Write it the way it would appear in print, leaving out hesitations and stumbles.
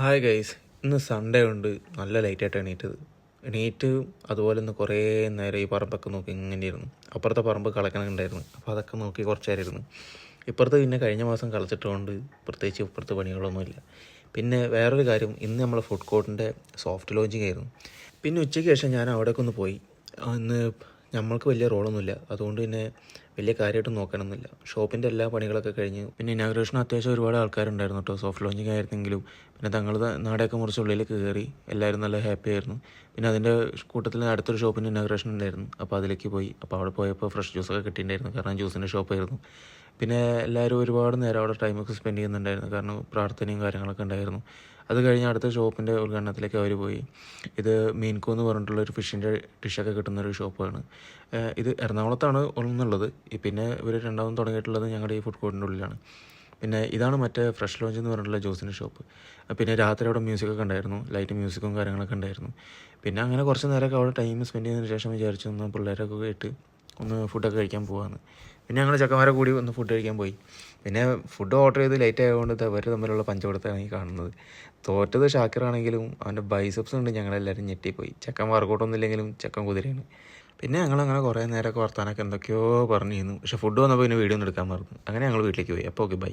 Hi guys, ഇന്ന് Sunday ഉണ്ട്. നല്ല ലേറ്റായിട്ട് എണീറ്റ് അതുപോലെ ഇന്ന് കുറേ നേരം ഈ പറമ്പൊക്കെ നോക്കി ഇങ്ങനെ ഇരുന്നു. അപ്പുറത്തെ പറമ്പ് കളക്കണുണ്ടായിരുന്നു, അപ്പോൾ അതൊക്കെ നോക്കി കുറച്ച് നേരം ഇരുന്നു. ഇപ്പുറത്ത് പിന്നെ കഴിഞ്ഞ മാസം കളിച്ചിട്ടുകൊണ്ട് പ്രത്യേകിച്ച് ഇപ്പുറത്ത് പണികളൊന്നുമില്ല. പിന്നെ വേറൊരു കാര്യം, ഇന്ന് നമ്മളെ ഫുഡ് കോർട്ടിൻ്റെ സോഫ്റ്റ് ലോഞ്ചിങ് ആയിരുന്നു. പിന്നെ ഉച്ചയ്ക്ക് ശേഷം ഞാൻ അവിടേക്ക് ഒന്ന് പോയി. ഇന്ന് നമ്മൾക്ക് വലിയ റോളൊന്നുമില്ല, അതുകൊണ്ട് പിന്നെ വലിയ കാര്യമായിട്ട് നോക്കണമെന്നില്ല. ഷോപ്പിൻ്റെ എല്ലാ പണികളൊക്കെ കഴിഞ്ഞ് പിന്നെ ഇനാഗ്രേഷൻ അത്യാവശ്യം ഒരുപാട് ആൾക്കാരുണ്ടായിരുന്നു കേട്ടോ. സോഫ്റ്റ് ലോഞ്ചിങ് ആയിരുന്നെങ്കിലും പിന്നെ തങ്ങളുടെ നാടൊക്കെ മുറിച്ച് ഉള്ളിലേക്ക് കയറി എല്ലാവരും നല്ല ഹാപ്പി ആയിരുന്നു. പിന്നെ അതിൻ്റെ കൂട്ടത്തിൽ അടുത്തൊരു ഷോപ്പിൻ്റെ ഇനാഗ്രേഷൻ ഉണ്ടായിരുന്നു, അപ്പോൾ അതിലേക്ക് പോയി. അപ്പോൾ അവിടെ പോയപ്പോൾ ഫ്രഷ് ജ്യൂസൊക്കെ കിട്ടിയിട്ടുണ്ടായിരുന്നു, കാരണം ജ്യൂസിൻ്റെ ഷോപ്പായിരുന്നു. പിന്നെ എല്ലാവരും ഒരുപാട് നേരം അവിടെ ടൈമൊക്കെ സ്പെൻഡ് ചെയ്യുന്നുണ്ടായിരുന്നു, കാരണം പ്രാർത്ഥനയും കാര്യങ്ങളൊക്കെ ഉണ്ടായിരുന്നു. അത് കഴിഞ്ഞ് അടുത്ത ഷോപ്പിൻ്റെ ഉദ്ഘാടനത്തിലേക്ക് അവർ പോയി. ഇത് മീൻകോ എന്ന് പറഞ്ഞിട്ടുള്ളൊരു ഫിഷിൻ്റെ ഡിഷൊക്കെ കിട്ടുന്നൊരു ഷോപ്പാണ്. ഇത് എറണാകുളത്താണ് ഒന്നുള്ളത്. പിന്നെ ഇവർ രണ്ടാമതും തുടങ്ങിയിട്ടുള്ളത് ഞങ്ങളുടെ ഈ ഫുഡ് കോർട്ടിൻ്റെ ഉള്ളിലാണ്. പിന്നെ ഇതാണ് മറ്റേ ഫ്രഷ് ലോഞ്ച് എന്ന് പറഞ്ഞിട്ടുള്ള ജ്യൂസിൻ്റെ ഷോപ്പ്. പിന്നെ രാത്രി അവിടെ മ്യൂസിക്കൊക്കെ ഉണ്ടായിരുന്നു, ലൈറ്റ് മ്യൂസിക്കും കാര്യങ്ങളൊക്കെ ഉണ്ടായിരുന്നു. പിന്നെ അങ്ങനെ കുറച്ച് നേരമൊക്കെ അവിടെ ടൈം സ്പെൻഡ് ചെയ്തതിന് ശേഷം വിചാരിച്ചു ഒന്ന് പിള്ളേരൊക്കെ ആയിട്ട് ഒന്ന് ഫുഡൊക്കെ കഴിക്കാൻ പോകാമെന്ന്. പിന്നെ ഞങ്ങൾ ചെക്കന്മാരെ കൂടി ഒന്ന് ഫുഡ് കഴിക്കാൻ പോയി. പിന്നെ ഫുഡ് ഓർഡർ ചെയ്ത് ലേറ്റ് ആയതുകൊണ്ട് അവർ തമ്മിലുള്ള പഞ്ചവടത്താണ് ഈ കാണുന്നത്. തോറ്റത് ഷാക്കിറാണെങ്കിലും അവൻ്റെ ബൈസപ്സ് ഉണ്ട് ഞങ്ങളെല്ലാവരും ഞെട്ടിപ്പോയി. ചെക്കൻ വർക്കൗട്ടൊന്നും ഇല്ലെങ്കിലും ചെക്കൻ കുതിരയാണ്. പിന്നെ ഞങ്ങളങ്ങനെ കുറേ നേരമൊക്കെ വർത്താനൊക്കെ എന്തൊക്കെയോ പറഞ്ഞിരുന്നു. പക്ഷേ ഫുഡ് വന്നപ്പോൾ പിന്നെ വീഡിയോ ഒന്നും എടുക്കാൻ മറന്നു. അങ്ങനെ ഞങ്ങൾ വീട്ടിലേക്ക് പോയി. അപ്പോൾ ഓക്കെ, ബൈ.